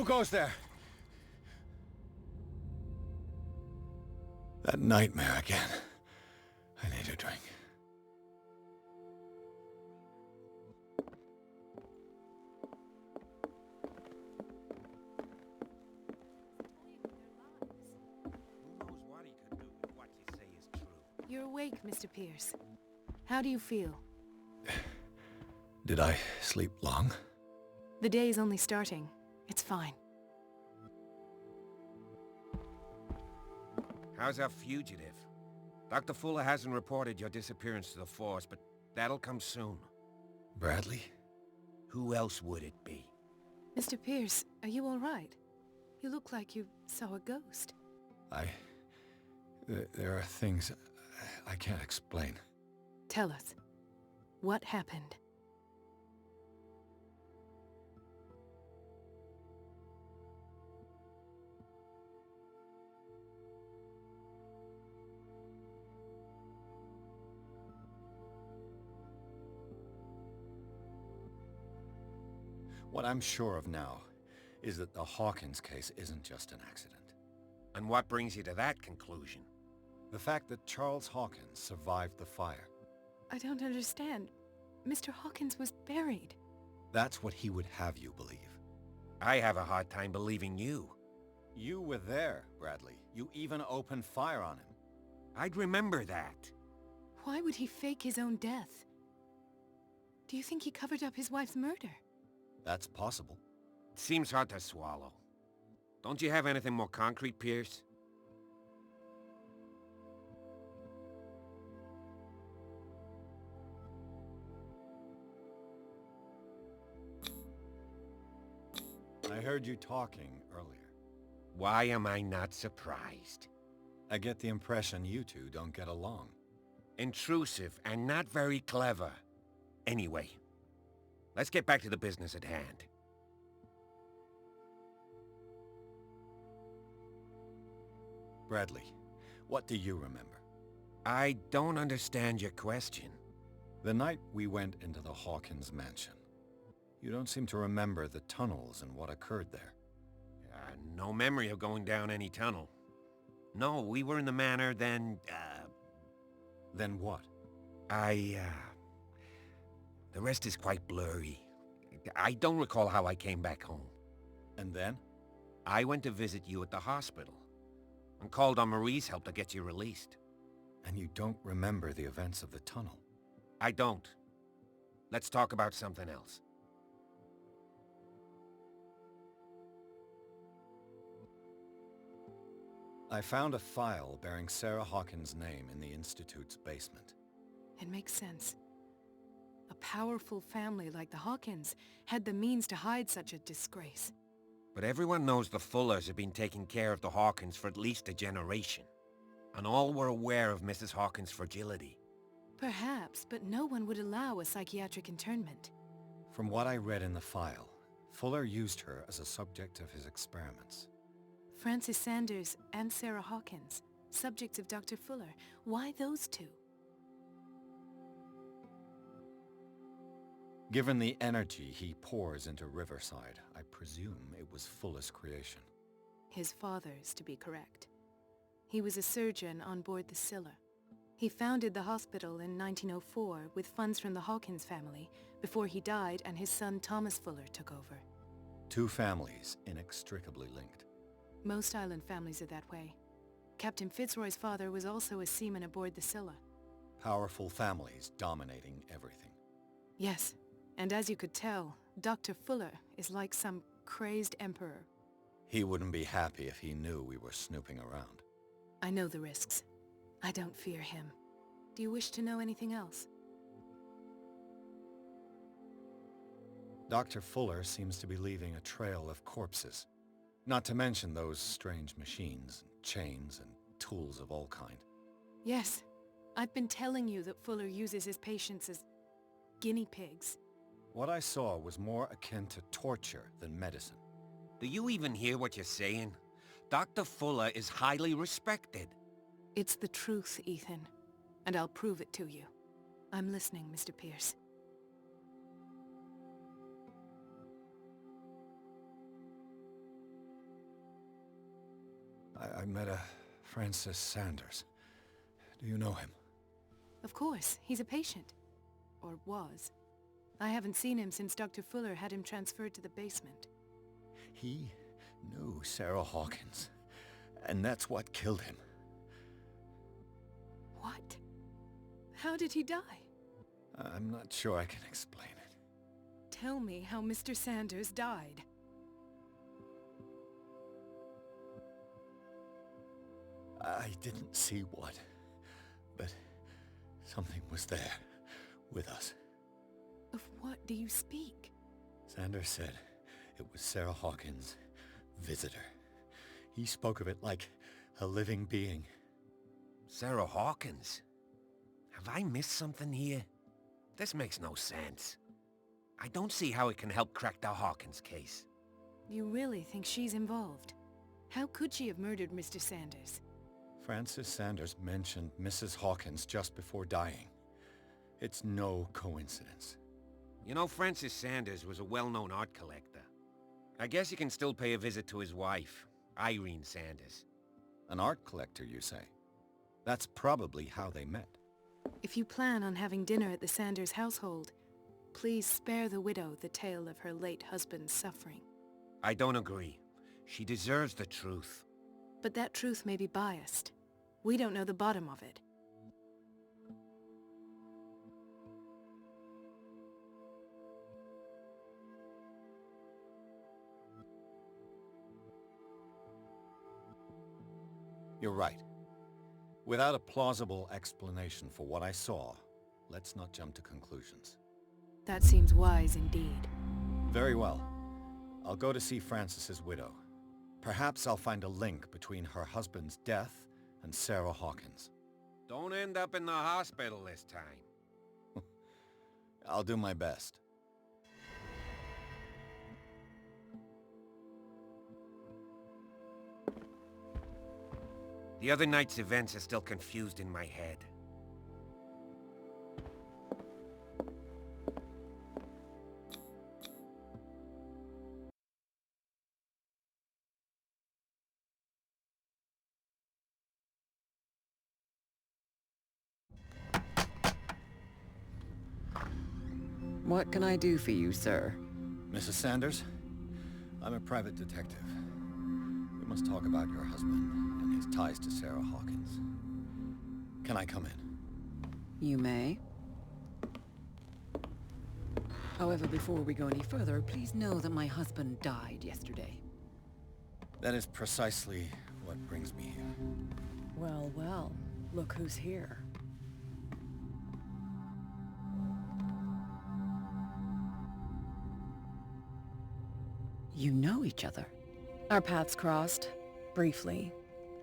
goes there? That nightmare again. I need a drink. You're awake, Mr. Pierce. How do you feel? Did I sleep long? The day is only starting. It's fine. How's our fugitive? Dr. Fuller hasn't reported your disappearance to the force, but that'll come soon. Bradley? Who else would it be? Mr. Pierce, are you all right? You look like you saw a ghost. There are things I can't explain. Tell us. What happened? What I'm sure of now is that the Hawkins case isn't just an accident. And what brings you to that conclusion? The fact that Charles Hawkins survived the fire. I don't understand. Mr. Hawkins was buried. That's what he would have you believe. I have a hard time believing you. You were there, Bradley. You even opened fire on him. I'd remember that. Why would he fake his own death? Do you think he covered up his wife's murder? That's possible. It seems hard to swallow. Don't you have anything more concrete, Pierce? I heard you talking earlier. Why am I not surprised? I get the impression you two don't get along. Intrusive and not very clever. Anyway, let's get back to the business at hand. Bradley, what do you remember? I don't understand your question. The night we went into the Hawkins mansion. You don't seem to remember the tunnels and what occurred there. No memory of going down any tunnel. No, we were in the manor, then, Then what? The rest is quite blurry. I don't recall how I came back home. And then? I went to visit you at the hospital, and called on Marie's help to get you released. And you don't remember the events of the tunnel? I don't. Let's talk about something else. I found a file bearing Sarah Hawkins' name in the Institute's basement. It makes sense. A powerful family like the Hawkins had the means to hide such a disgrace. But everyone knows the Fullers have been taking care of the Hawkins for at least a generation. And all were aware of Mrs. Hawkins' fragility. Perhaps, but no one would allow a psychiatric internment. From what I read in the file, Fuller used her as a subject of his experiments. Francis Sanders and Sarah Hawkins, subjects of Dr. Fuller. Why those two? Given the energy he pours into Riverside, I presume it was Fuller's creation. His father's, to be correct. He was a surgeon on board the Scylla. He founded the hospital in 1904 with funds from the Hawkins family before he died and his son Thomas Fuller took over. Two families inextricably linked. Most island families are that way. Captain Fitzroy's father was also a seaman aboard the Scylla. Powerful families dominating everything. Yes, and as you could tell, Dr. Fuller is like some crazed emperor. He wouldn't be happy if he knew we were snooping around. I know the risks. I don't fear him. Do you wish to know anything else? Dr. Fuller seems to be leaving a trail of corpses. Not to mention those strange machines, chains, and tools of all kind. Yes. I've been telling you that Fuller uses his patients as guinea pigs. What I saw was more akin to torture than medicine. Do you even hear what you're saying? Dr. Fuller is highly respected. It's the truth, Ethan. And I'll prove it to you. I'm listening, Mr. Pierce. I met a Francis Sanders. Do you know him? Of course, he's a patient. Or was. I haven't seen him since Dr. Fuller had him transferred to the basement. He knew Sarah Hawkins, and that's what killed him. What? How did he die? I'm not sure I can explain it. Tell me how Mr. Sanders died. I didn't see what, but something was there, with us. Of what do you speak? Sanders said it was Sarah Hawkins' visitor. He spoke of it like a living being. Sarah Hawkins? Have I missed something here? This makes no sense. I don't see how it can help crack the Hawkins case. You really think she's involved? How could she have murdered Mr. Sanders? Francis Sanders mentioned Mrs. Hawkins just before dying. It's no coincidence. You know, Francis Sanders was a well-known art collector. I guess you can still pay a visit to his wife, Irene Sanders. An art collector, you say? That's probably how they met. If you plan on having dinner at the Sanders household, please spare the widow the tale of her late husband's suffering. I don't agree. She deserves the truth. But that truth may be biased. We don't know the bottom of it. You're right. Without a plausible explanation for what I saw, let's not jump to conclusions. That seems wise indeed. Very well. I'll go to see Francis's widow. Perhaps I'll find a link between her husband's death and Sarah Hawkins. Don't end up in the hospital this time. I'll do my best. The other night's events are still confused in my head. What can I do for you, sir? Mrs. Sanders? I'm a private detective. We must talk about your husband and his ties to Sarah Hawkins. Can I come in? You may. However, before we go any further, please know that my husband died yesterday. That is precisely what brings me here. Well, well, look who's here. You know each other? Our paths crossed, briefly.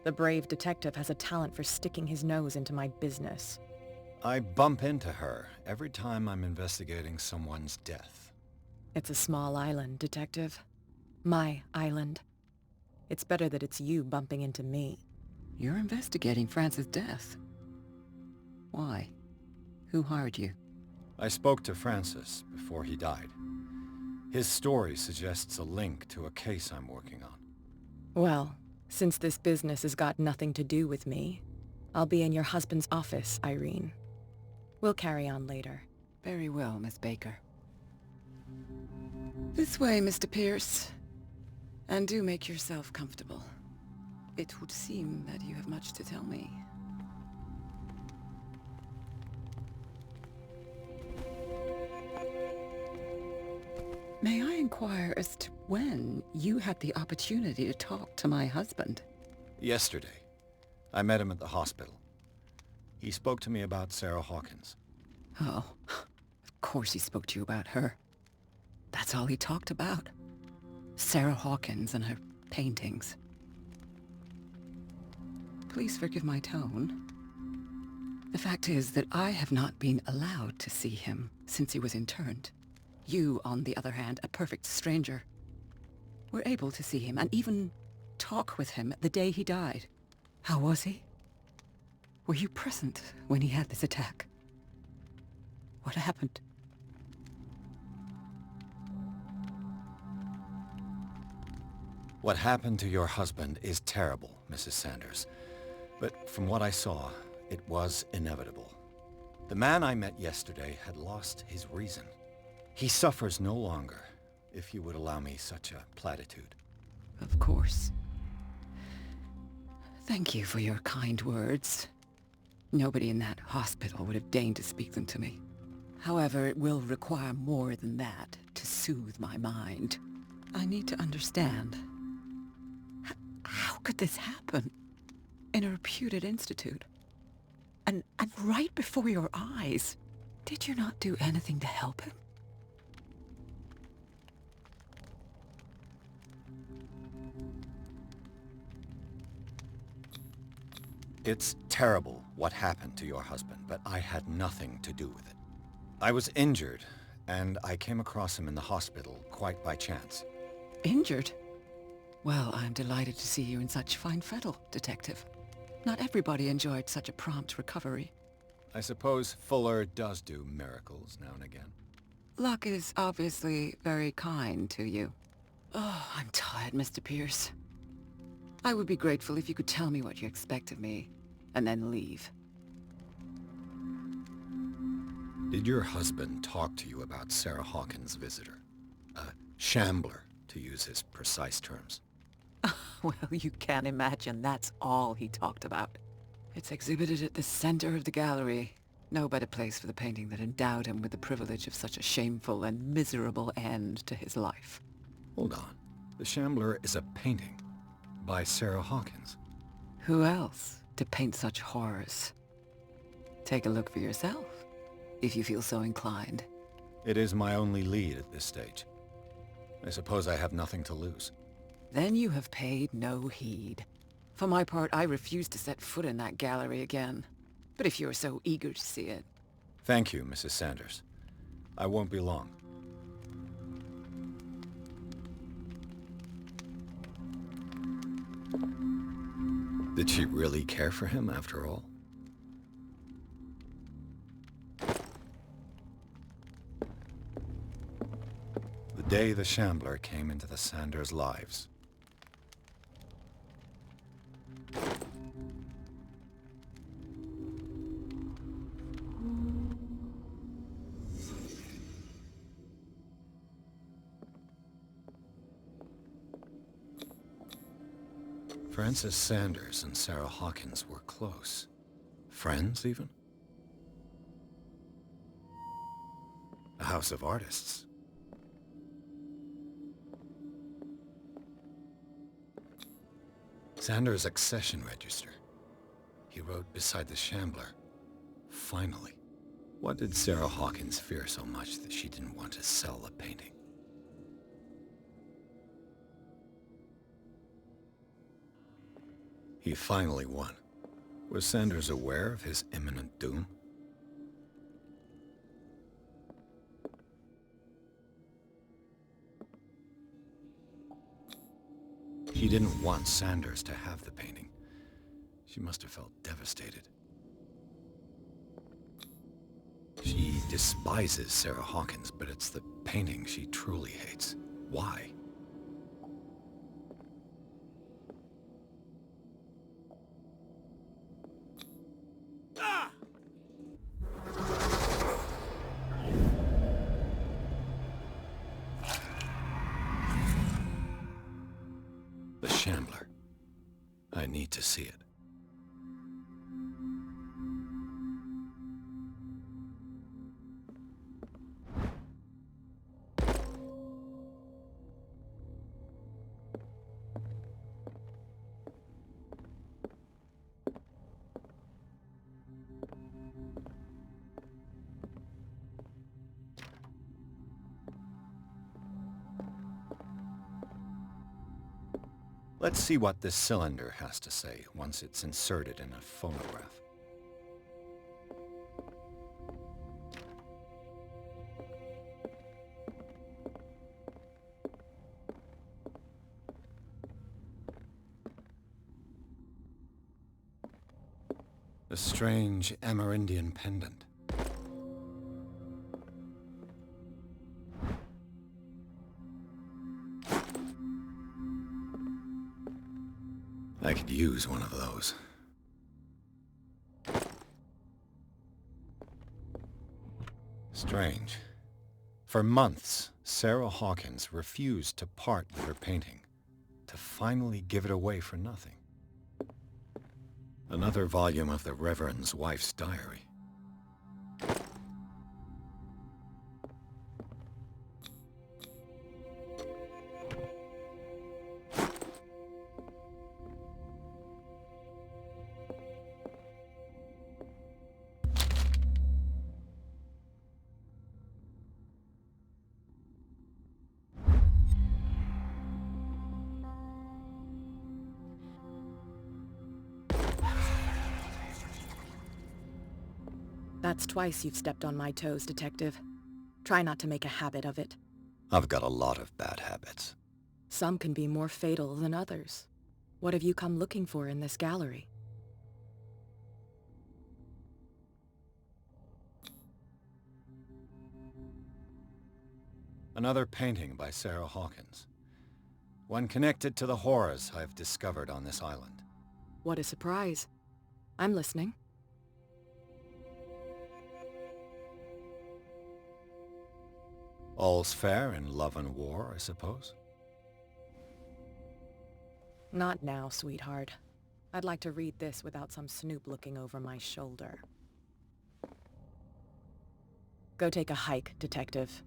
The brave detective has a talent for sticking his nose into my business. I bump into her every time I'm investigating someone's death. It's a small island, Detective. My island. It's better that it's you bumping into me. You're investigating Francis' death. Why? Who hired you? I spoke to Francis before he died. His story suggests a link to a case I'm working on. Well, since this business has got nothing to do with me, I'll be in your husband's office, Irene. We'll carry on later. Very well, Miss Baker. This way, Mr. Pierce. And do make yourself comfortable. It would seem that you have much to tell me. May I inquire as to when you had the opportunity to talk to my husband? Yesterday. I met him at the hospital. He spoke to me about Sarah Hawkins. Oh, of course he spoke to you about her. That's all he talked about. Sarah Hawkins and her paintings. Please forgive my tone. The fact is that I have not been allowed to see him since he was interned. You, on the other hand, a perfect stranger, were able to see him and even talk with him the day he died. How was he? Were you present when he had this attack? What happened? What happened to your husband is terrible, Mrs. Sanders. But from what I saw, it was inevitable. The man I met yesterday had lost his reason. He suffers no longer, if you would allow me such a platitude. Of course. Thank you for your kind words. Nobody in that hospital would have deigned to speak them to me. However, it will require more than that to soothe my mind. I need to understand. How could this happen? In a reputed institute? And right before your eyes. Did you not do anything to help him? It's terrible what happened to your husband, but I had nothing to do with it. I was injured, and I came across him in the hospital quite by chance. Injured? Well, I'm delighted to see you in such fine fettle, Detective. Not everybody enjoyed such a prompt recovery. I suppose Fuller does do miracles now and again. Luck is obviously very kind to you. Oh, I'm tired, Mr. Pierce. I would be grateful if you could tell me what you expect of me, and then leave. Did your husband talk to you about Sarah Hawkins' visitor? A shambler, to use his precise terms. Well, you can imagine that's all he talked about. It's exhibited at the center of the gallery. No better place for the painting that endowed him with the privilege of such a shameful and miserable end to his life. Hold on. The Shambler is a painting by Sarah Hawkins. Who else to paint such horrors? Take a look for yourself, if you feel so inclined. It is my only lead at this stage. I suppose I have nothing to lose. Then you have paid no heed. For my part, I refuse to set foot in that gallery again. But if you're so eager to see it... Thank you, Mrs. Sanders. I won't be long. Did she really care for him after all? The day the Shambler came into the Sanders' lives. Frances Sanders and Sarah Hawkins were close. Friends, even? A house of artists. Sanders' accession register. He wrote beside the Shambler. Finally. What did Sarah Hawkins fear so much that she didn't want to sell the painting? He finally won. Was Sanders aware of his imminent doom? She didn't want Sanders to have the painting. She must have felt devastated. She despises Sarah Hawkins, but it's the painting she truly hates. Why? The Shambler. I need to see it. Let's see what this cylinder has to say once it's inserted in a phonograph. A strange Amerindian pendant. could use one of those. Strange. For months, Sarah Hawkins refused to part with her painting, to finally give it away for nothing. Another volume of the Reverend's wife's diary. That's twice you've stepped on my toes, Detective. Try not to make a habit of it. I've got a lot of bad habits. Some can be more fatal than others. What have you come looking for in this gallery? Another painting by Sarah Hawkins. One connected to the horrors I've discovered on this island. What a surprise. I'm listening. All's fair in love and war, I suppose? Not now, sweetheart. I'd like to read this without some snoop looking over my shoulder. Go take a hike, Detective.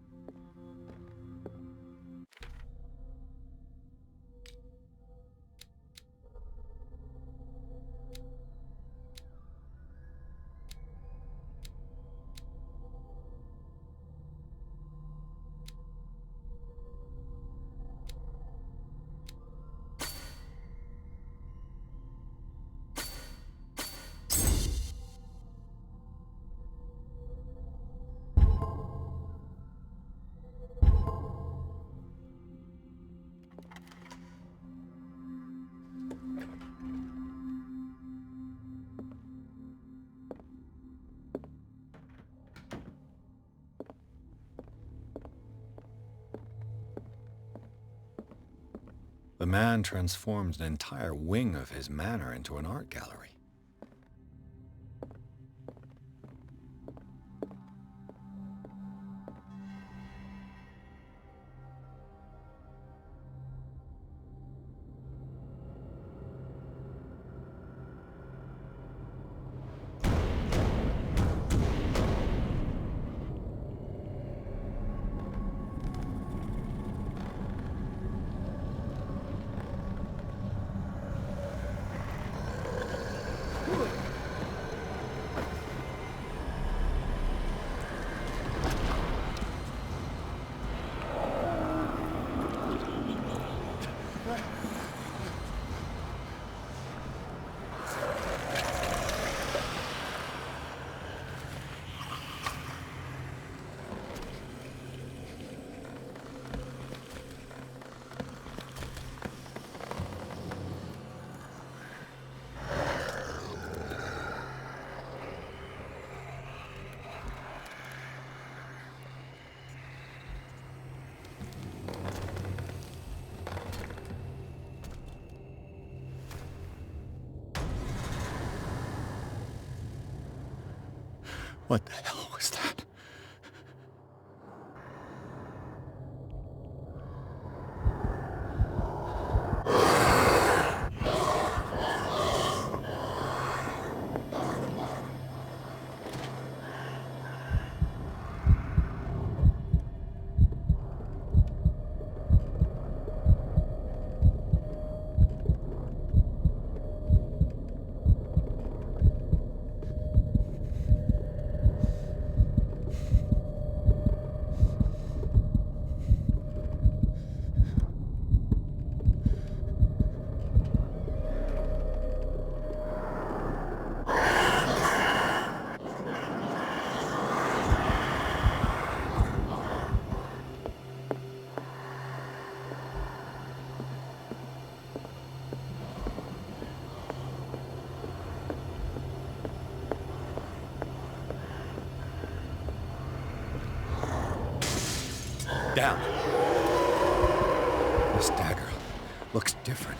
The man transforms an entire wing of his manor into an art gallery. What the hell was that? Down. This dagger looks different.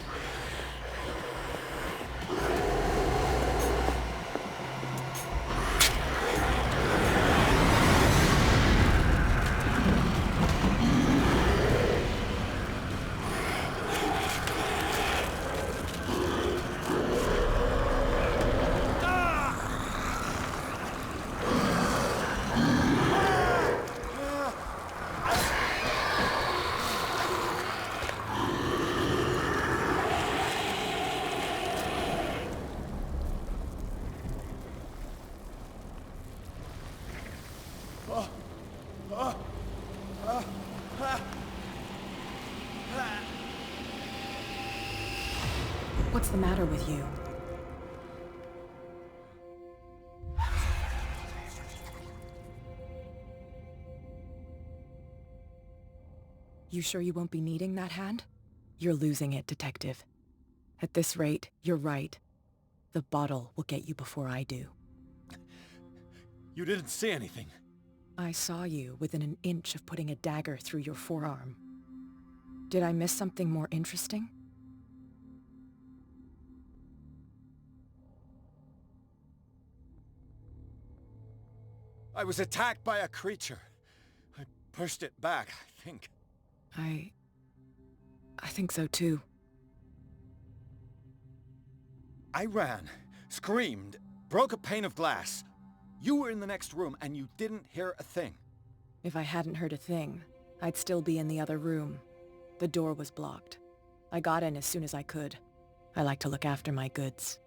the matter with you? You sure you won't be needing that hand? You're losing it, Detective. At this rate, you're right. The bottle will get you before I do. You didn't see anything. I saw you within an inch of putting a dagger through your forearm. Did I miss something more interesting? I was attacked by a creature. I pushed it back, I think. I think so too. I ran, screamed, broke a pane of glass. You were in the next room and you didn't hear a thing. If I hadn't heard a thing, I'd still be in the other room. The door was blocked. I got in as soon as I could. I like to look after my goods.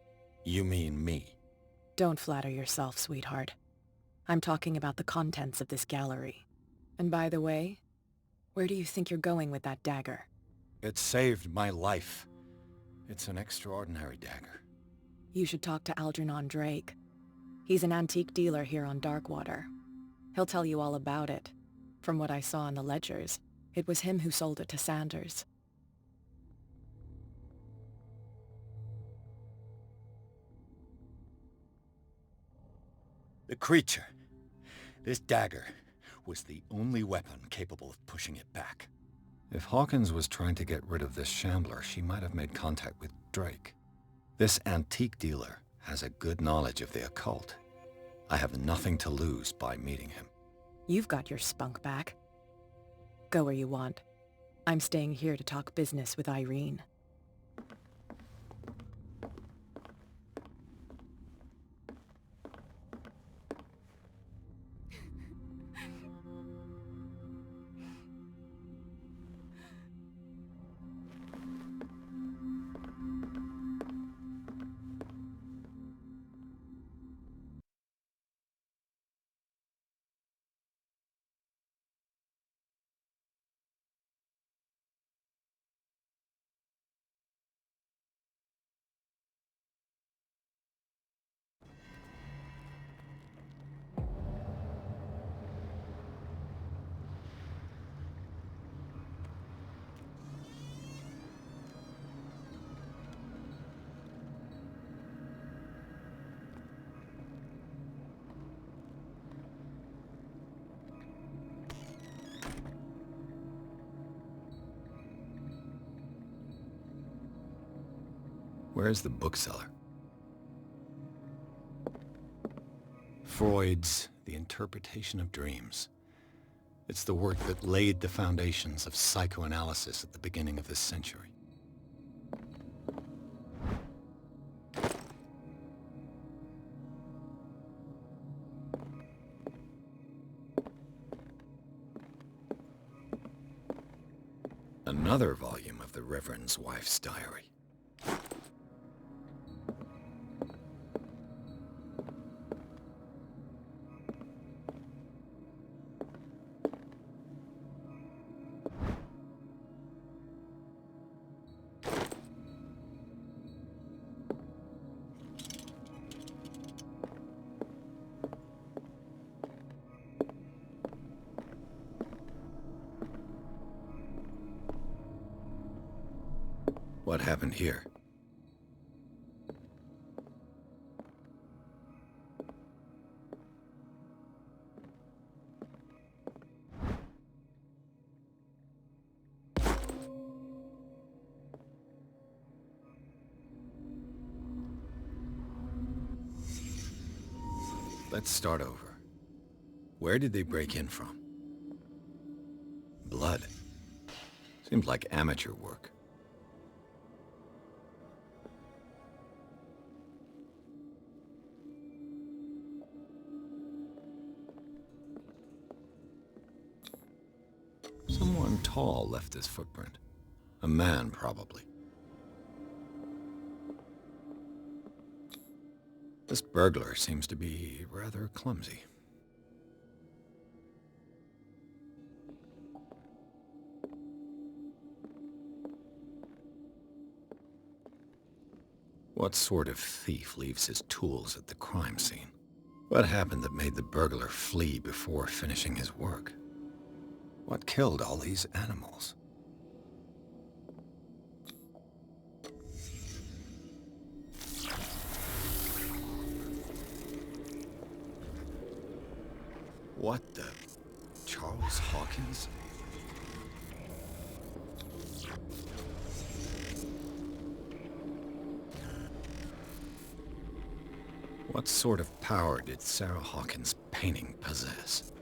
You mean me? Don't flatter yourself, sweetheart. I'm talking about the contents of this gallery. And by the way, where do you think you're going with that dagger? It saved my life. It's an extraordinary dagger. You should talk to Algernon Drake. He's an antique dealer here on Darkwater. He'll tell you all about it. From what I saw in the ledgers, it was him who sold it to Sanders. The creature, this dagger, was the only weapon capable of pushing it back. If Hawkins was trying to get rid of this shambler, she might have made contact with Drake. This antique dealer has a good knowledge of the occult. I have nothing to lose by meeting him. You've got your spunk back. Go where you want. I'm staying here to talk business with Irene. Where's the bookseller? Freud's The Interpretation of Dreams. It's the work that laid the foundations of psychoanalysis at the beginning of this century. Another volume of the Reverend's wife's diary. What happened here? Let's start over. Where did they break in from? Blood. Seems like amateur work. Someone tall left this footprint. A man, probably. This burglar seems to be rather clumsy. What sort of thief leaves his tools at the crime scene? What happened that made the burglar flee before finishing his work? What killed all these animals? What the... Charles Hawkins? What sort of power did Sarah Hawkins' painting possess?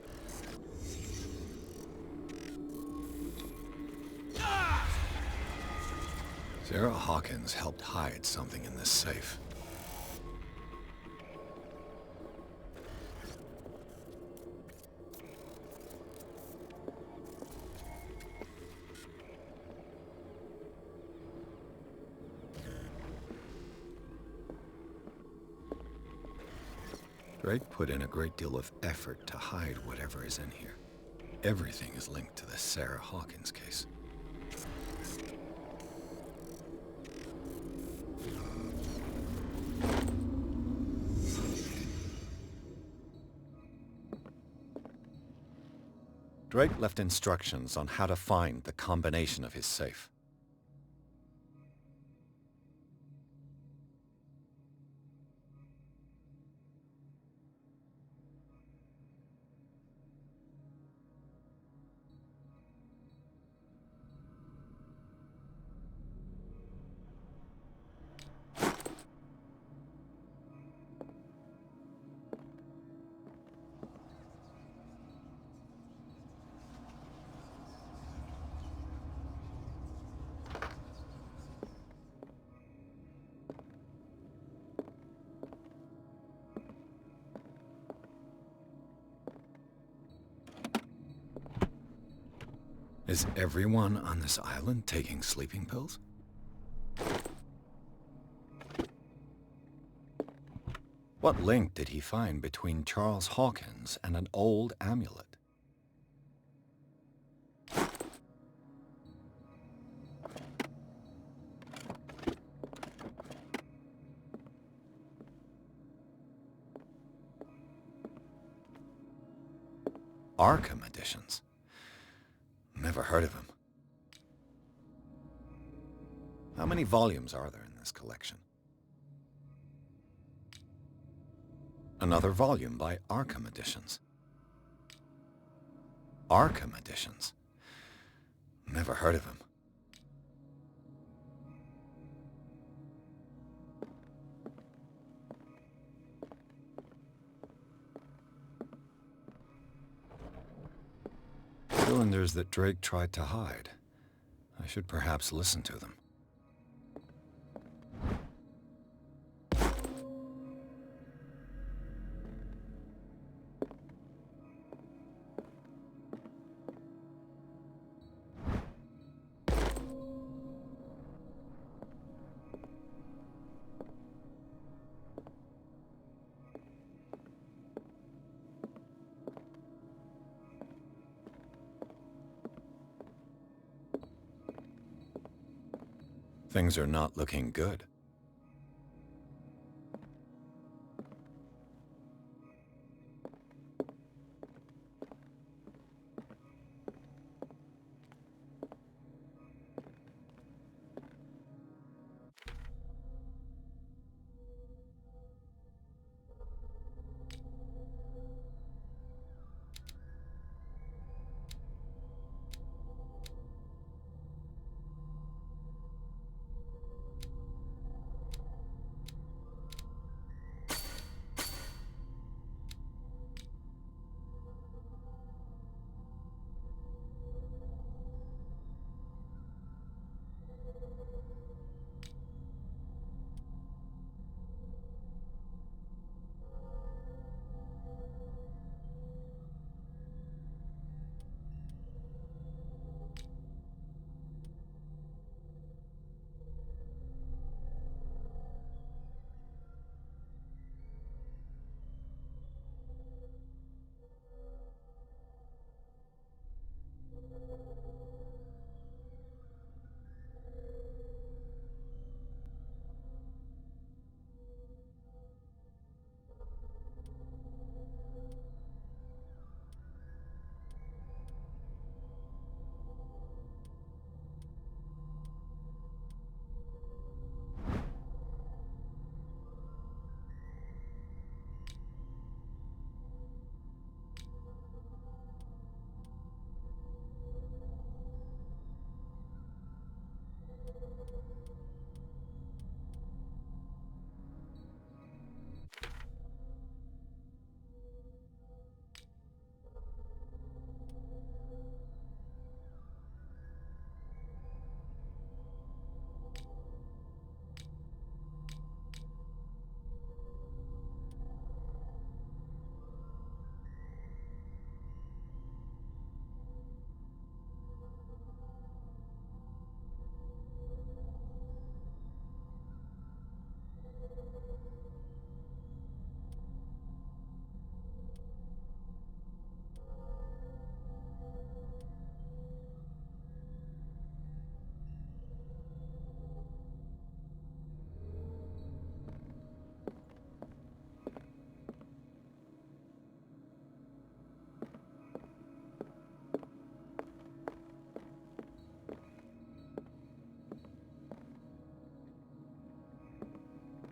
Sarah Hawkins helped hide something in this safe. Drake put in a great deal of effort to hide whatever is in here. Everything is linked to the Sarah Hawkins case. Drake left instructions on how to find the combination of his safe. Is everyone on this island taking sleeping pills? What link did he find between Charles Hawkins and an old amulet? Arkham editions. Never heard of him. How many volumes are there in this collection? Another volume by Arkham Editions. Arkham Editions. Never heard of him. Cylinders that Drake tried to hide. I should perhaps listen to them. Things are not looking good.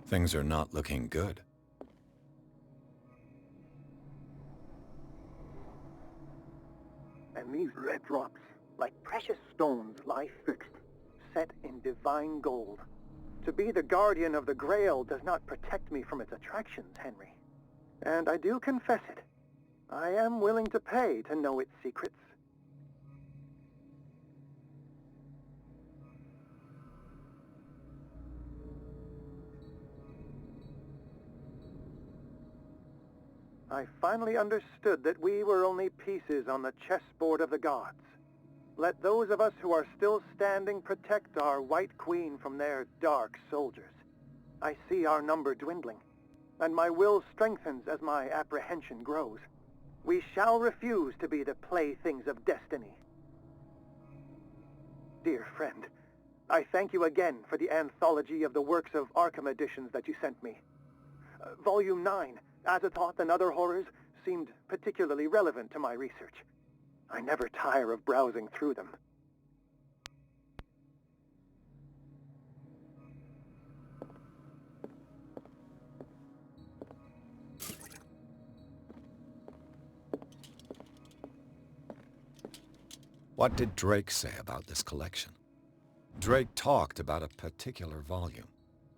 Things are not looking good. And these red drops, like precious stones, lie fixed, set in divine gold. To be the guardian of the Grail does not protect me from its attractions, Henry. And I do confess it. I am willing to pay to know its secrets. I finally understood that we were only pieces on the chessboard of the gods. Let those of us who are still standing protect our White Queen from their dark soldiers. I see our number dwindling, and my will strengthens as my apprehension grows. We shall refuse to be the playthings of destiny. Dear friend, I thank you again for the anthology of the works of Arkham editions that you sent me. Volume 9, Azathoth and Other Horrors, seemed particularly relevant to my research. I never tire of browsing through them. What did Drake say about this collection? Drake talked about a particular volume.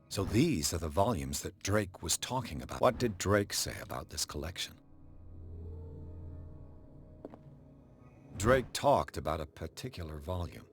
So these are the volumes that Drake was talking about. What did Drake say about this collection? Drake talked about a particular volume.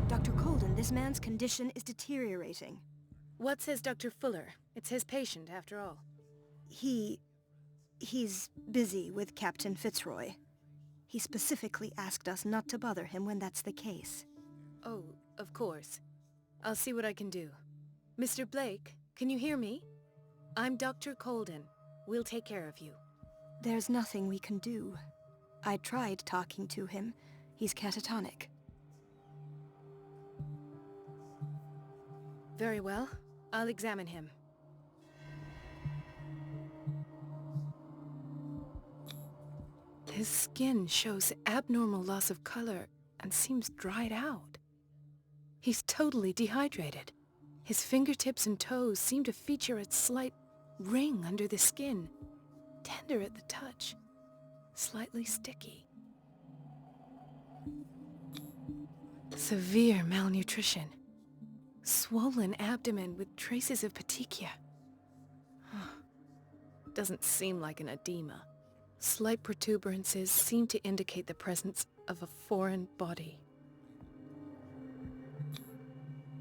Dr. Colden, this man's condition is deteriorating. What says Dr. Fuller? It's his patient, after all. He's busy with Captain Fitzroy. He specifically asked us not to bother him when that's the case. Oh, of course. I'll see what I can do. Mr. Blake, can you hear me? I'm Dr. Colden. We'll take care of you. There's nothing we can do. I tried talking to him. He's catatonic. Very well. I'll examine him. His skin shows abnormal loss of color and seems dried out. He's totally dehydrated. His fingertips and toes seem to feature a slight ring under the skin, tender at the touch, slightly sticky. Severe malnutrition. Swollen abdomen with traces of petechia. Doesn't seem like an edema. Slight protuberances seem to indicate the presence of a foreign body.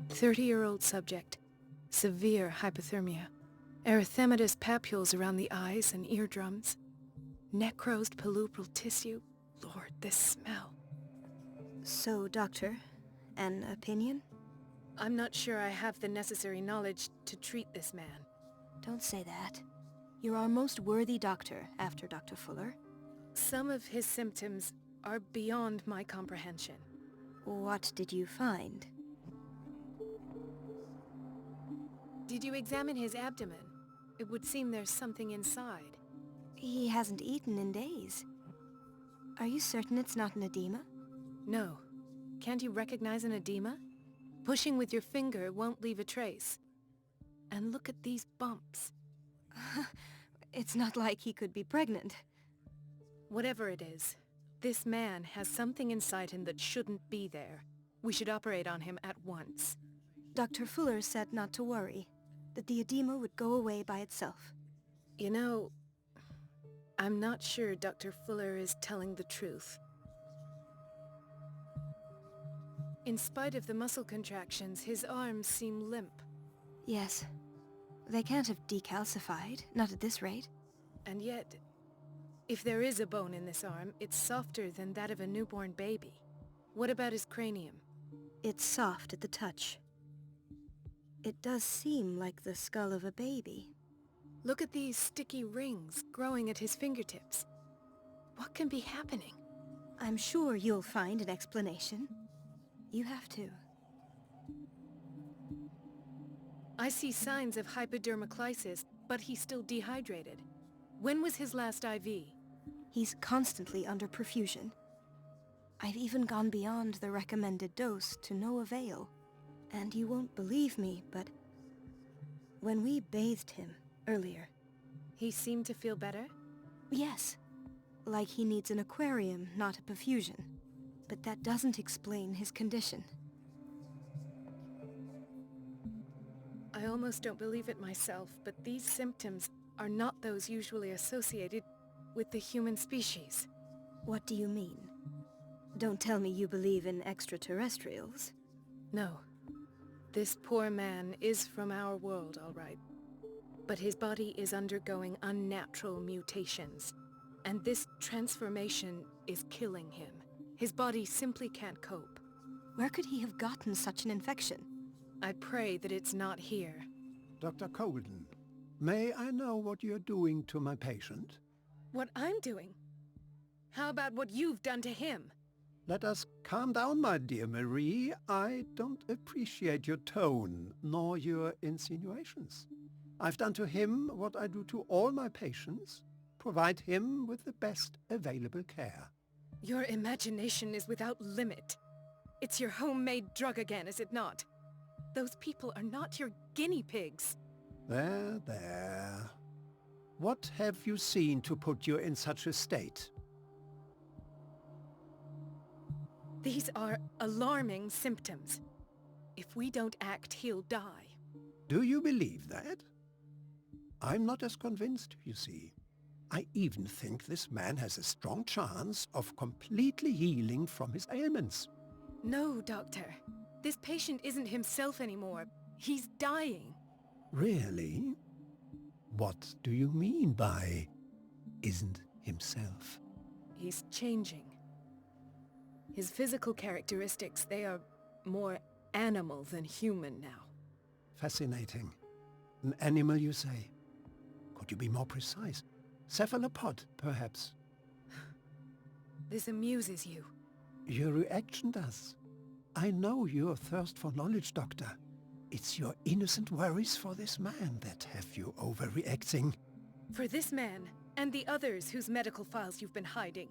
30-year-old subject. Severe hypothermia. Erythematous papules around the eyes and eardrums. Necrosed palpebral tissue. Lord, this smell. So, Doctor, an opinion? I'm not sure I have the necessary knowledge to treat this man. Don't say that. You're our most worthy doctor after Dr. Fuller. Some of his symptoms are beyond my comprehension. What did you find? Did you examine his abdomen? It would seem there's something inside. He hasn't eaten in days. Are you certain it's not an edema? No. Can't you recognize an edema? Pushing with your finger won't leave a trace. And look at these bumps. It's not like he could be pregnant. Whatever it is, this man has something inside him that shouldn't be there. We should operate on him at once. Dr. Fuller said not to worry, that the edema would go away by itself. You know, I'm not sure Dr. Fuller is telling the truth. In spite of the muscle contractions, his arms seem limp. Yes. They can't have decalcified, not at this rate. And yet, if there is a bone in this arm, it's softer than that of a newborn baby. What about his cranium? It's soft at the touch. It does seem like the skull of a baby. Look at these sticky rings growing at his fingertips. What can be happening? I'm sure you'll find an explanation. You have to. I see signs of hypodermoclysis, but he's still dehydrated. When was his last IV? He's constantly under perfusion. I've even gone beyond the recommended dose to no avail. And you won't believe me, but when we bathed him earlier... He seemed to feel better? Yes. Like he needs an aquarium, not a perfusion. But that doesn't explain his condition. I almost don't believe it myself, but these symptoms are not those usually associated with the human species. What do you mean? Don't tell me you believe in extraterrestrials. No. This poor man is from our world, all right. But his body is undergoing unnatural mutations. And this transformation is killing him. His body simply can't cope. Where could he have gotten such an infection? I pray that it's not here. Dr. Colden, may I know what you're doing to my patient? What I'm doing? How about what you've done to him? Let us calm down, my dear Marie. I don't appreciate your tone, nor your insinuations. I've done to him what I do to all my patients, provide him with the best available care. Your imagination is without limit. It's your homemade drug again, is it not? Those people are not your guinea pigs. There, there. What have you seen to put you in such a state? These are alarming symptoms. If we don't act, he'll die. Do you believe that? I'm not as convinced, you see. I even think this man has a strong chance of completely healing from his ailments. No, Doctor. This patient isn't himself anymore. He's dying. Really? What do you mean by isn't himself? He's changing. His physical characteristics, they are more animal than human now. fascinating. An animal, you say? Could you be more precise? Cephalopod, perhaps? This amuses you. Your reaction does. I know your thirst for knowledge, Doctor. It's your innocent worries for this man that have you overreacting. For this man, and the others whose medical files you've been hiding.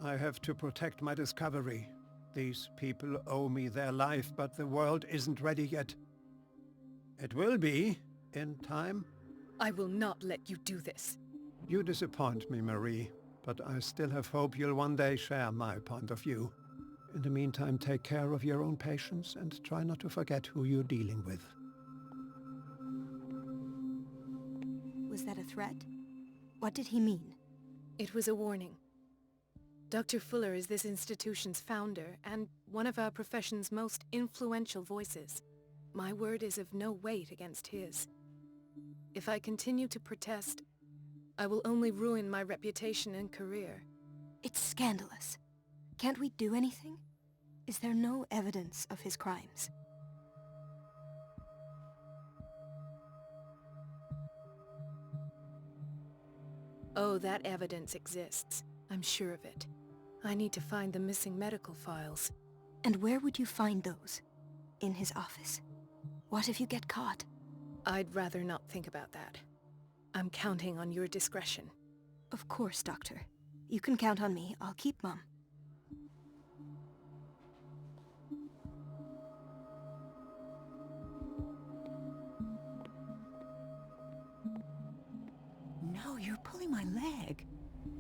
I have to protect my discovery. These people owe me their life, but the world isn't ready yet. It will be, in time. I will not let you do this. You disappoint me, Marie, but I still have hope you'll one day share my point of view. In the meantime, take care of your own patients and try not to forget who you're dealing with. Was that a threat? What did he mean? It was a warning. Dr. Fuller is this institution's founder and one of our profession's most influential voices. My word is of no weight against his. If I continue to protest, I will only ruin my reputation and career. It's scandalous. Can't we do anything? Is there no evidence of his crimes? Oh, that evidence exists. I'm sure of it. I need to find the missing medical files. And where would you find those? In his office? What if you get caught? I'd rather not think about that. I'm counting on your discretion. Of course, Doctor. You can count on me. I'll keep mum. No, you're pulling my leg.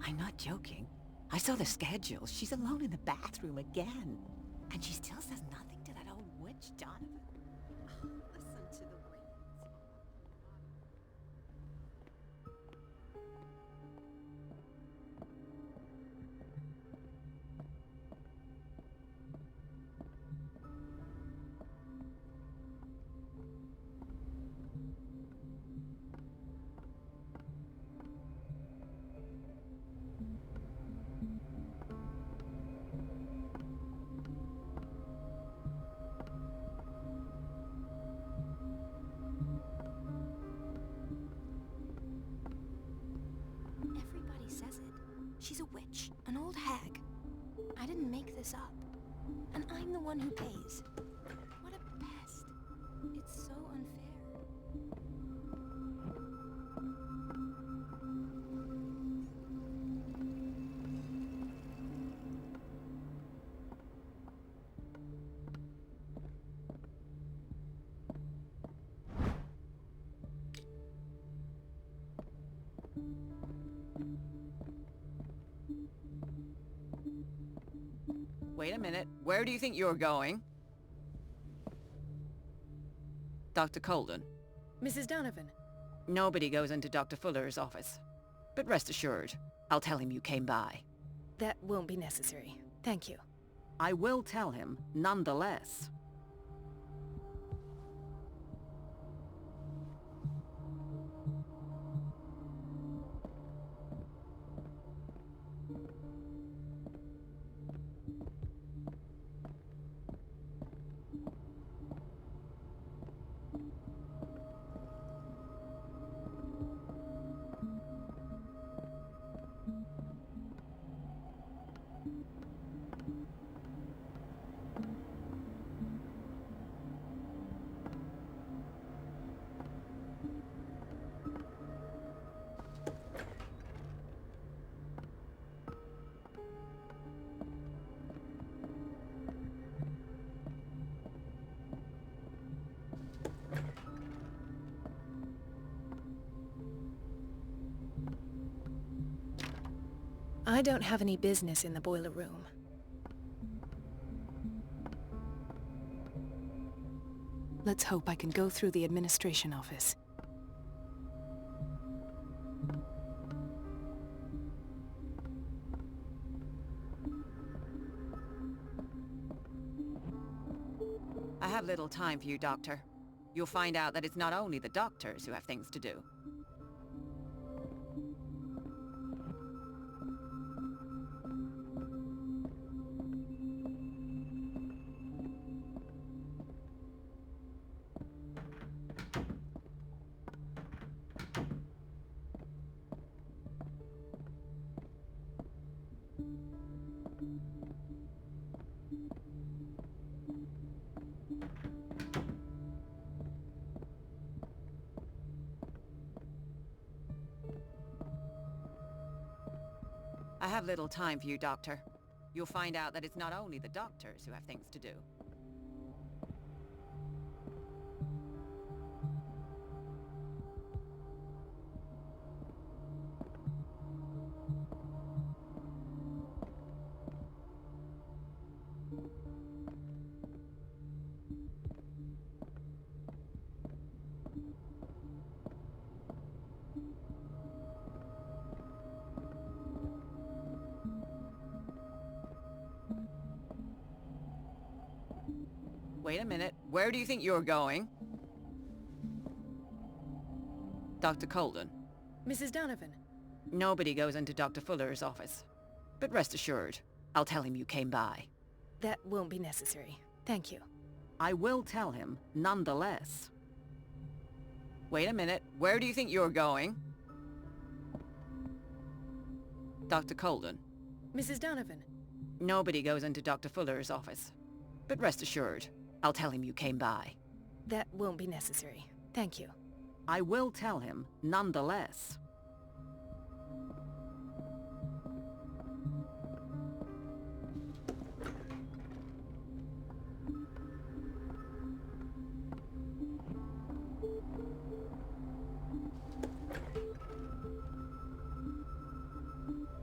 I'm not joking. I saw the schedule. She's alone in the bathroom again. And she still says nothing to that old witch, Donovan. Oh, listen to the reeds. Everybody says it. She's a witch, an old hag. I didn't make this up. And I'm the one who pays. What a pest. It's so unfair. Wait a minute. Where do you think you're going? Dr. Colden. Mrs. Donovan. Nobody goes into Dr. Fuller's office. But rest assured, I'll tell him you came by. That won't be necessary. Thank you. I will tell him, nonetheless. I don't have any business in the boiler room. Let's hope I can go through the administration office. I have little time for you, Doctor. You'll find out that it's not only the doctors who have things to do. have little time for you, Doctor. You'll find out that it's not only the doctors who have things to do. Wait a minute. Where do you think you're going? Dr. Colden. Mrs. Donovan. Nobody goes into Dr. Fuller's office. But rest assured, I'll tell him you came by. That won't be necessary. Thank you. I will tell him, nonetheless. Wait a minute. Where do you think you're going? Dr. Colden. Mrs. Donovan. Nobody goes into Dr. Fuller's office. But rest assured, I'll tell him you came by. That won't be necessary. Thank you. I will tell him, nonetheless.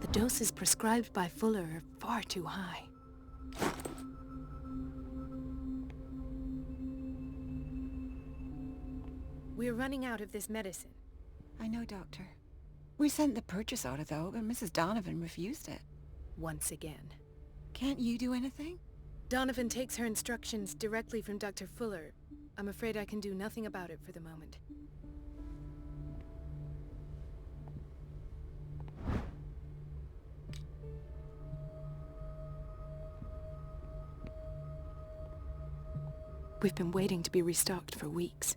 The doses prescribed by Fuller are far too high. We're running out of this medicine. I know, Doctor. We sent the purchase order, though, but Mrs. Donovan refused it. Once again. Can't you do anything? Donovan takes her instructions directly from Dr. Fuller. I'm afraid I can do nothing about it for the moment. We've been waiting to be restocked for weeks.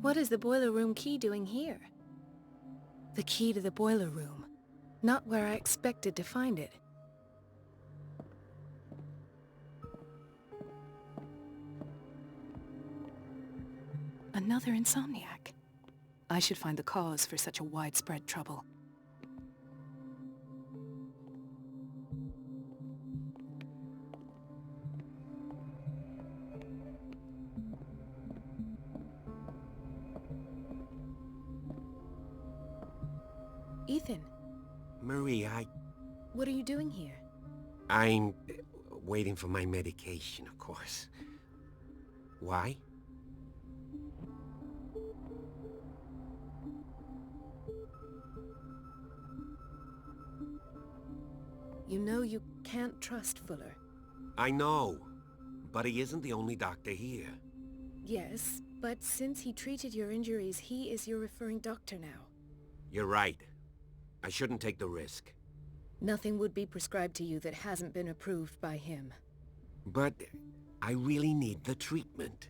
What is the boiler room key doing here? The key to the boiler room. Not where I expected to find it. Another insomniac. I should find the cause for such a widespread trouble. Ethan. Marie, What are you doing here? I'm waiting for my medication, of course. Why? You know you can't trust Fuller. I know, but he isn't the only doctor here. Yes, but since he treated your injuries, he is your referring doctor now. You're right. I shouldn't take the risk. Nothing would be prescribed to you that hasn't been approved by him. But I really need the treatment.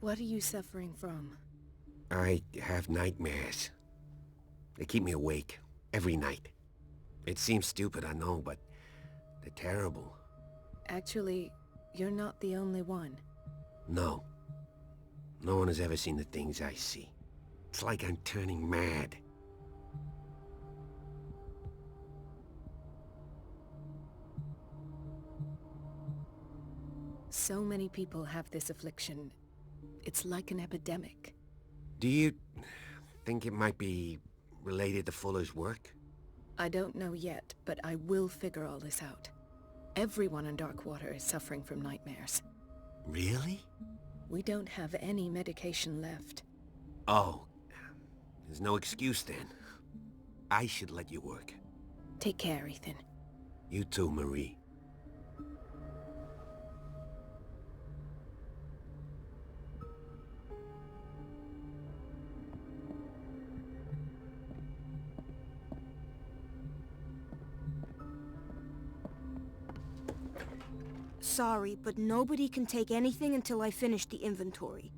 What are you suffering from? I have nightmares. They keep me awake every night. It seems stupid, I know, but they're terrible. Actually, you're not the only one. No. No one has ever seen the things I see. It's like I'm turning mad. So many people have this affliction. It's like an epidemic. Do you think it might be related to Fuller's work? I don't know yet, but I will figure all this out. Everyone in Darkwater is suffering from nightmares. Really? We don't have any medication left. Oh, there's no excuse then. I should let you work. Take care, Ethan. You too, Marie. sorry, but nobody can take anything until I finish the inventory.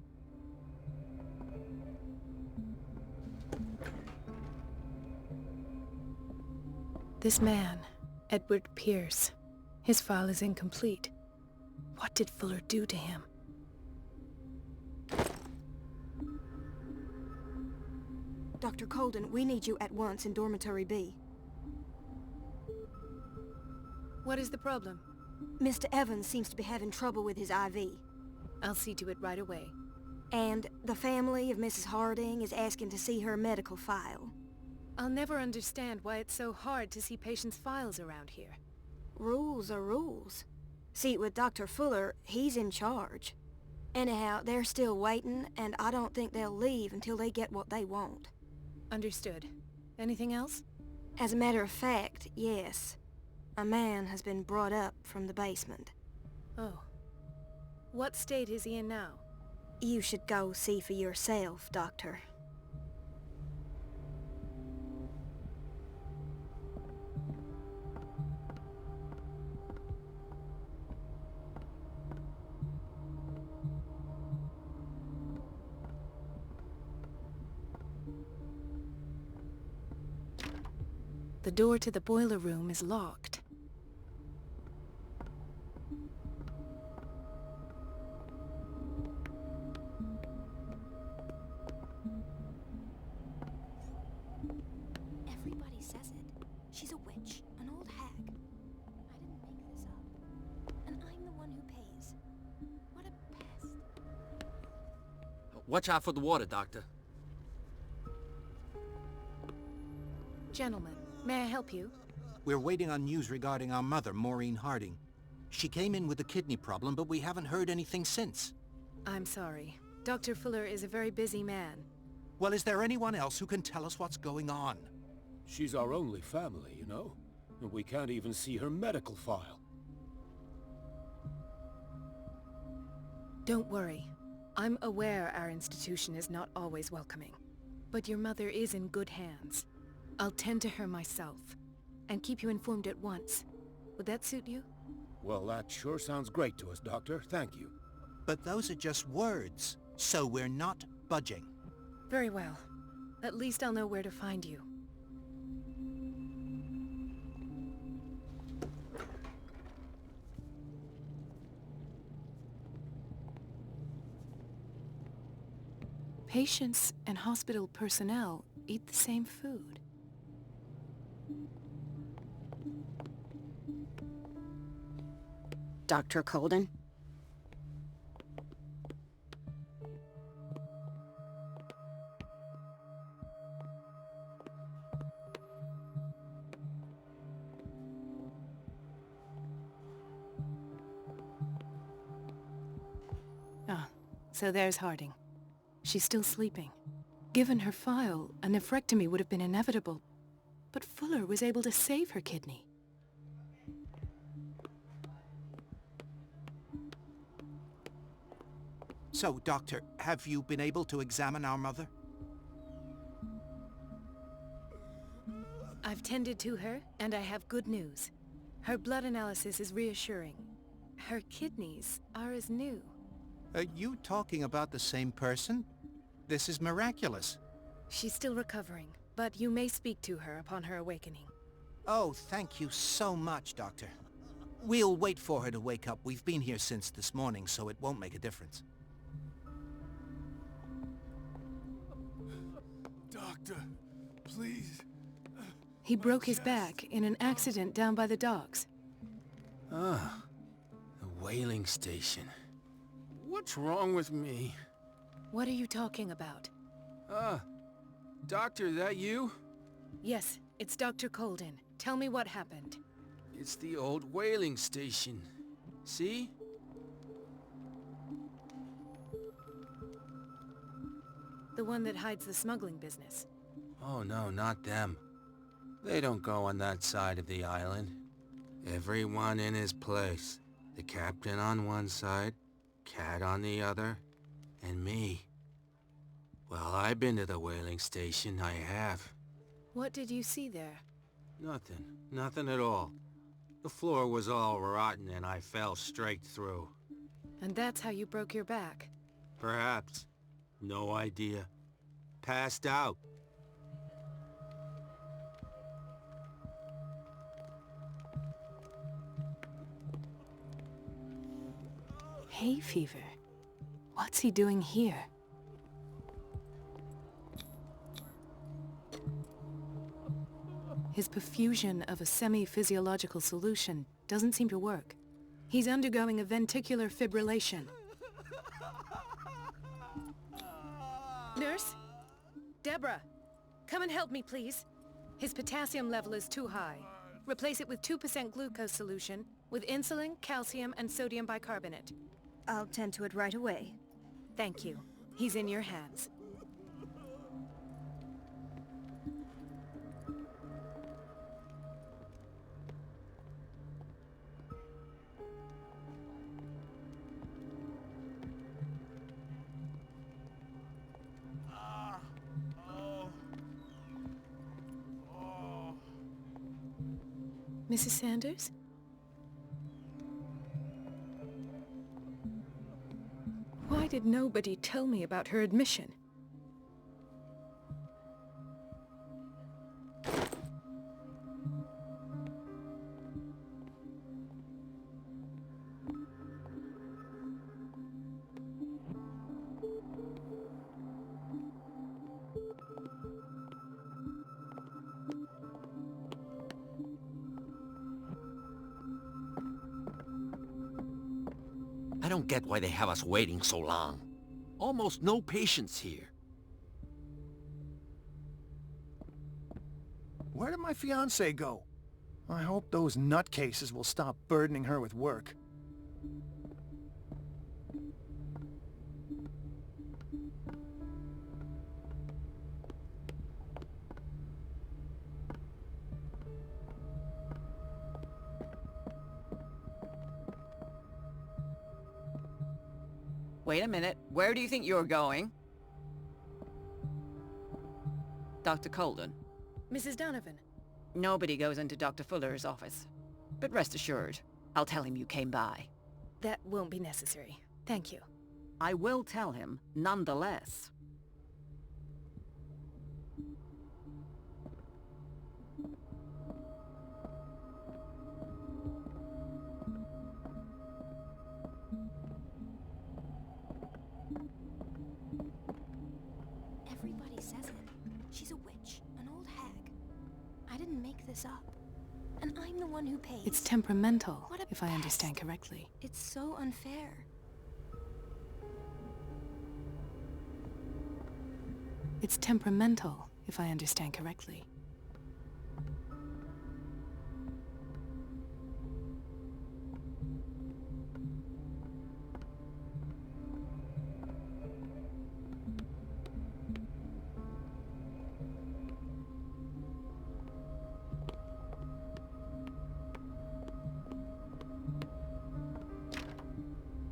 This man, Edward Pierce, his file is incomplete. What did Fuller do to him? Dr. Colden, we need you at once in Dormitory B. What is the problem? Mr. Evans seems to be having trouble with his IV. I'll see to it right away. And the family of Mrs. Harding is asking to see her medical file. I'll never understand why it's so hard to see patients' files around here. Rules are rules. See, with Dr. Fuller, he's in charge. Anyhow, they're still waiting, and I don't think they'll leave until they get what they want. Understood. Anything else? As a matter of fact, yes. A man has been brought up from the basement. Oh. What state is he in now? You should go see for yourself, Doctor. The door to the boiler room is locked. Everybody says it. She's a witch, an old hag. I didn't make this up. And I'm the one who pays. What a pest. Watch out for the water, Doctor. Gentlemen, may I help you? We're waiting on news regarding our mother, Maureen Harding. She came in with a kidney problem, but we haven't heard anything since. I'm sorry. Dr. Fuller is a very busy man. Well, is there anyone else who can tell us what's going on? She's our only family, you know? And we can't even see her medical file. Don't worry. I'm aware our institution is not always welcoming. But your mother is in good hands. I'll tend to her myself, and keep you informed at once. Would that suit you? Well, that sure sounds great to us, Doctor. Thank you. But those are just words, so we're not budging. Very well. At least I'll know where to find you. Patients and hospital personnel eat the same food. Dr. Colden? Ah, so there's Harding. She's still sleeping. Given her file, a nephrectomy would have been inevitable. But Fuller was able to save her kidney. So, Doctor, have you been able to examine our mother? I've tended to her, and I have good news. Her blood analysis is reassuring. Her kidneys are as new. Are you talking about the same person? This is miraculous. She's still recovering, but you may speak to her upon her awakening. Oh, thank you so much, Doctor. We'll wait for her to wake up. We've been here since this morning, so it won't make a difference. Doctor, please. He broke his back in an accident down by the docks. Ah, the whaling station. What's wrong with me? What are you talking about? Doctor, that you? Yes, it's Dr. Colden. Tell me what happened. It's the old whaling station. See? The one that hides the smuggling business. Oh no, not them. They don't go on that side of the island. Everyone in his place. The captain on one side, Cat on the other, and me. Well, I've been to the whaling station, I have. What did you see there? Nothing. Nothing at all. The floor was all rotten and I fell straight through. And that's how you broke your back? Perhaps. No idea. Passed out. Hay fever? What's he doing here? His perfusion of a semi-physiological solution doesn't seem to work. He's undergoing a ventricular fibrillation. Nurse? Deborah, come and help me, please. His potassium level is too high. Replace it with 2% glucose solution with insulin, calcium, and sodium bicarbonate. I'll tend to it right away. Thank you. He's in your hands. Mrs. Sanders? Why did nobody tell me about her admission? I don't get why they have us waiting so long. Almost no patients here. Where did my fiancée go? I hope those nutcases will stop burdening her with work. Wait a minute. Where do you think you're going? Dr. Colden. Mrs. Donovan. Nobody goes into Dr. Fuller's office. But rest assured, I'll tell him you came by. That won't be necessary. Thank you. I will tell him, nonetheless. Everybody says it. She's a witch, an old hag. I didn't make this up. And I'm the one who pays. It's temperamental, What a if I pest. understand correctly. It's so unfair. It's temperamental, if I understand correctly.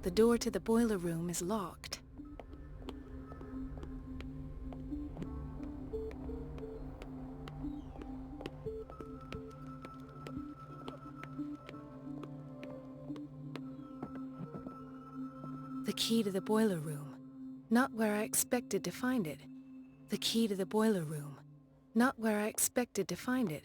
The door to the boiler room is locked. The key to the boiler room. Not where I expected to find it. The key to the boiler room. Not where I expected to find it.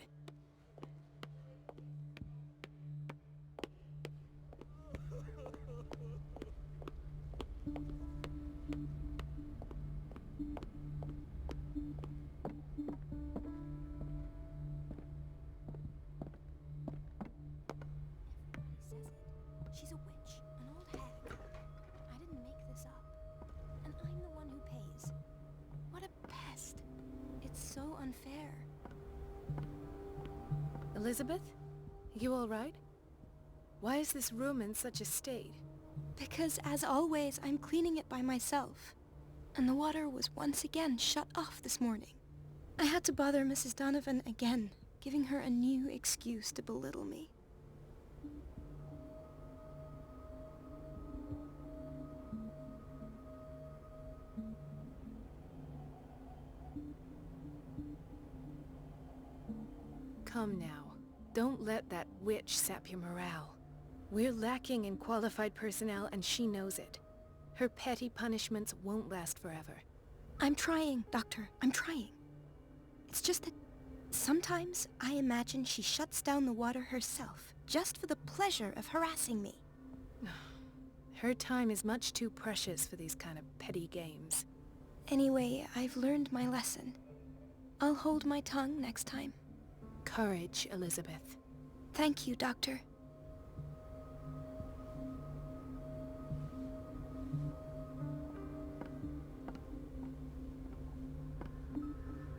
She's a witch, an old hag. I didn't make this up. And I'm the one who pays. What a pest. It's so unfair. Elizabeth? You all right? Why is this room in such a state? Because, as always, I'm cleaning it by myself. And the water was once again shut off this morning. I had to bother Mrs. Donovan again, giving her a new excuse to belittle me. Come now. Don't let that witch sap your morale. We're lacking in qualified personnel and she knows it. Her petty punishments won't last forever. I'm trying, Doctor. I'm trying. It's just that sometimes I imagine she shuts down the water herself, just for the pleasure of harassing me. Her time is much too precious for these kind of petty games. Anyway, I've learned my lesson. I'll hold my tongue next time. Courage, Elizabeth. Thank you, Doctor.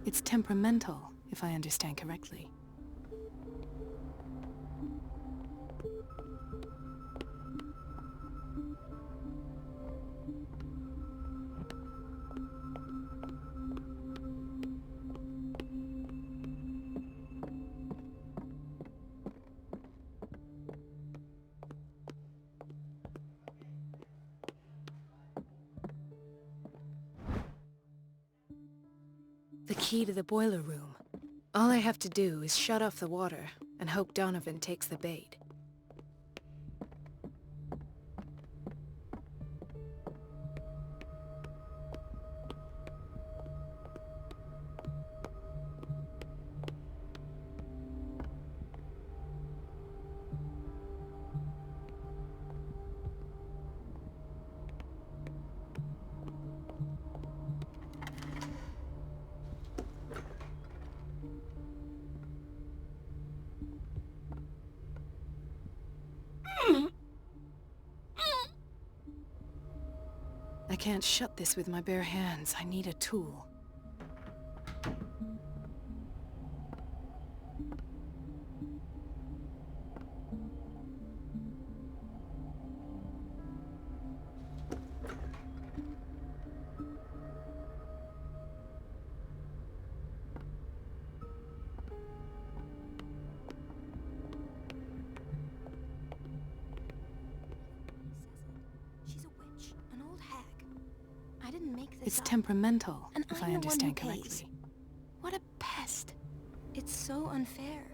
It's temperamental, if I understand correctly. The key to the boiler room. All I have to do is shut off the water and hope Donovan takes the bait. I can't shut this with my bare hands. I need a tool. I didn't make this It's up. temperamental, And if I'm I the one who understand pays. correctly. What a pest. It's so unfair.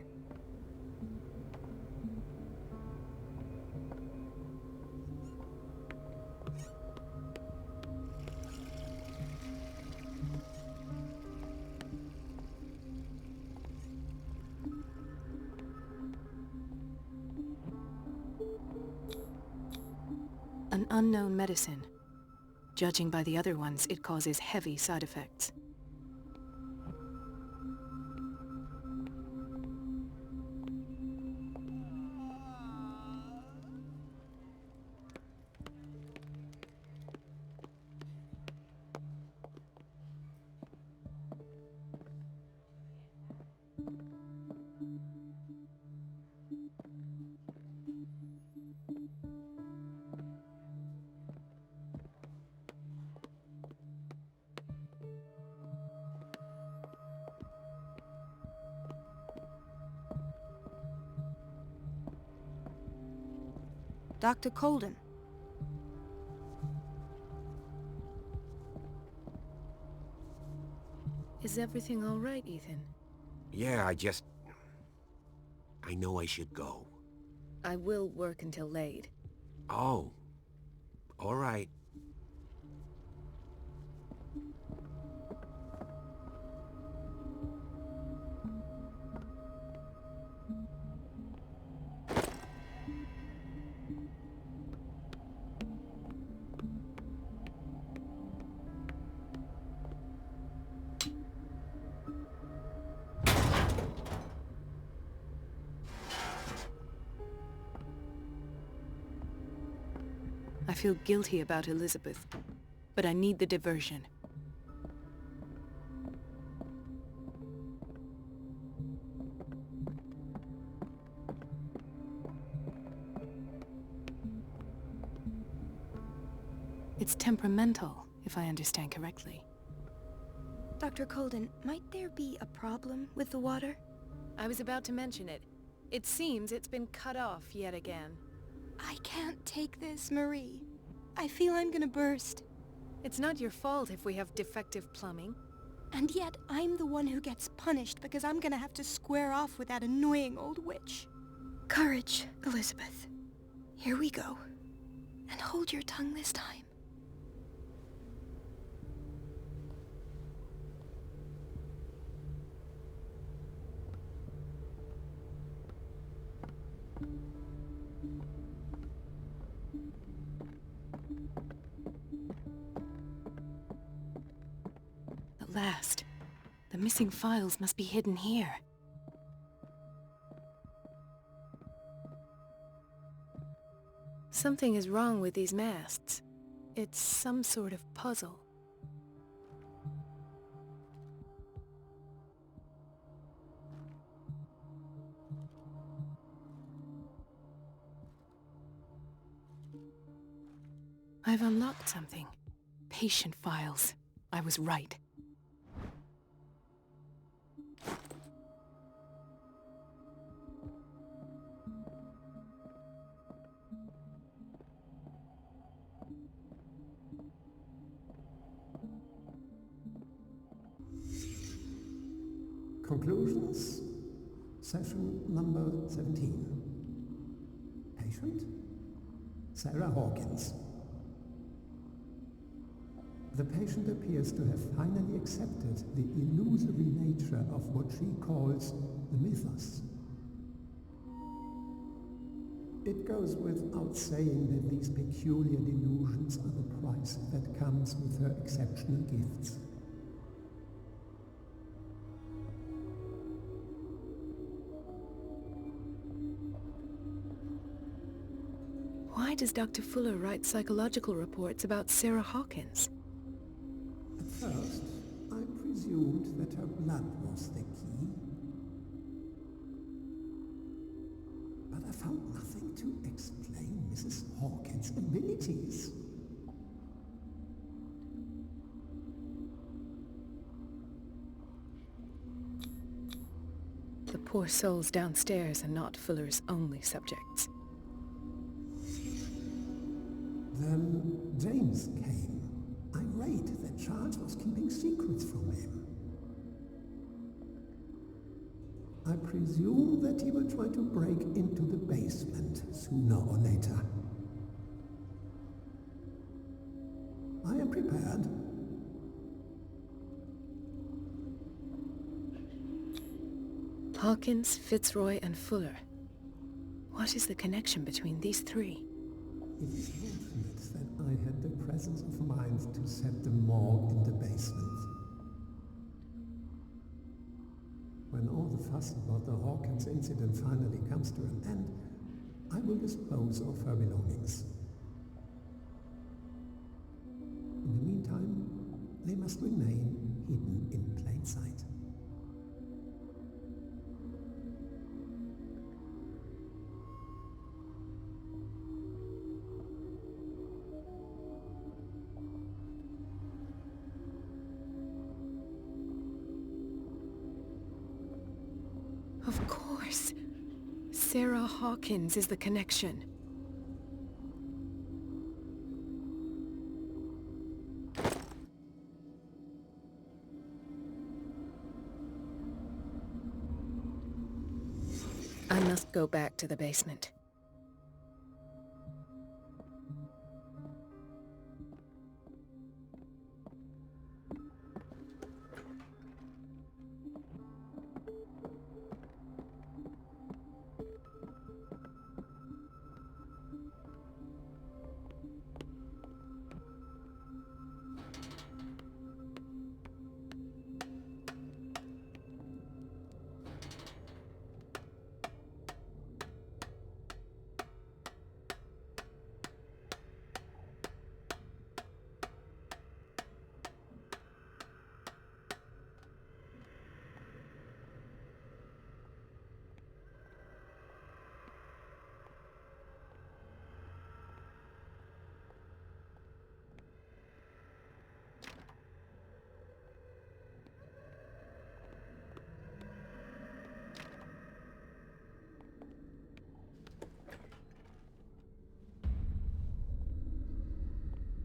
An unknown medicine. Judging by the other ones, it causes heavy side effects. Dr. Colden. Is everything all right, Ethan? Yeah, I know I should go. I will work until late. Oh. All right. I feel guilty about Elizabeth, but I need the diversion. It's temperamental, if I understand correctly. Dr. Colden, might there be a problem with the water? I was about to mention it. It seems it's been cut off yet again. I can't take this, Marie. I feel I'm gonna burst. It's not your fault if we have defective plumbing. And yet, I'm the one who gets punished because I'm gonna have to square off with that annoying old witch. Courage, Elizabeth. Here we go. And hold your tongue this time. At last. The missing files must be hidden here. Something is wrong with these masts. It's some sort of puzzle. I've unlocked something. Patient files. I was right. Conclusions, session number 17. Patient, Sarah Hawkins. The patient appears to have finally accepted the illusory nature of what she calls the mythos. It goes without saying that these peculiar delusions are the price that comes with her exceptional gifts. Why does Dr. Fuller write psychological reports about Sarah Hawkins? At first, I presumed that her blood was the key. But I found nothing to explain Mrs. Hawkins' abilities. The poor souls downstairs are not Fuller's only subjects. Then James came, irate that Charles was keeping secrets from him. I presume that he will try to break into the basement sooner or later. I am prepared. Hawkins, Fitzroy, and Fuller. What is the connection between these three? It is fortunate that I had the presence of mind to set the morgue in the basement. When all the fuss about the Hawkins incident finally comes to an end, I will dispose of her belongings. In the meantime, they must remain hidden in plain sight. Of course. Sarah Hawkins is the connection. I must go back to the basement.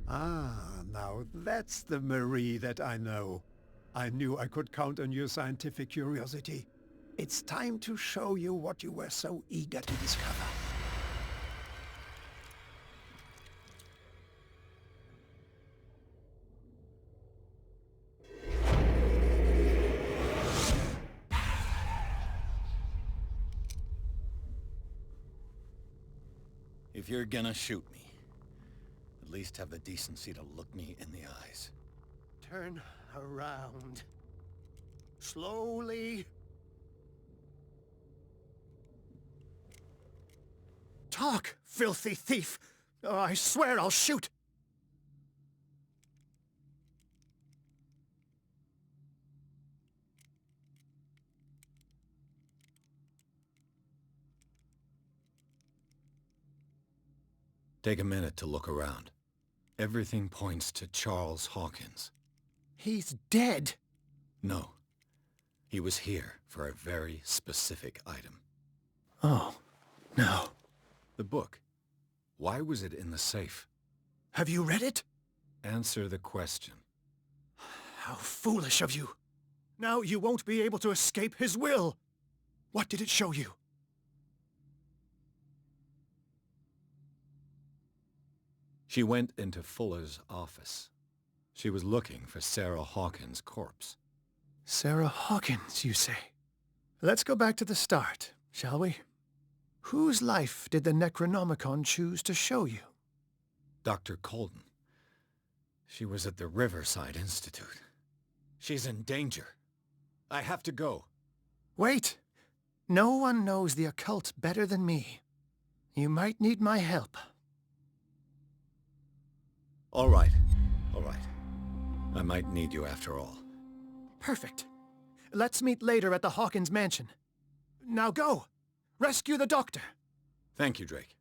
Ah, now that's the Marie that I know. I knew I could count on your scientific curiosity. It's time to show you what you were so eager to discover. If you're gonna shoot me, at least have the decency to look me in the eyes. Turn around. Slowly. Talk, filthy thief! Oh, I swear I'll shoot! Take a minute to look around. Everything points to Charles Hawkins. He's dead! No. He was here for a very specific item. Oh, no. The book. Why was it in the safe? Have you read it? Answer the question. How foolish of you! Now you won't be able to escape his will! What did it show you? She went into Fuller's office. She was looking for Sarah Hawkins' corpse. Sarah Hawkins, you say? Let's go back to the start, shall we? Whose life did the Necronomicon choose to show you? Dr. Colden. She was at the Riverside Institute. She's in danger. I have to go. Wait! No one knows the occult better than me. You might need my help. All right. All right. I might need you after all. Perfect. Let's meet later at the Hawkins mansion. Now go! Rescue the doctor! Thank you, Drake.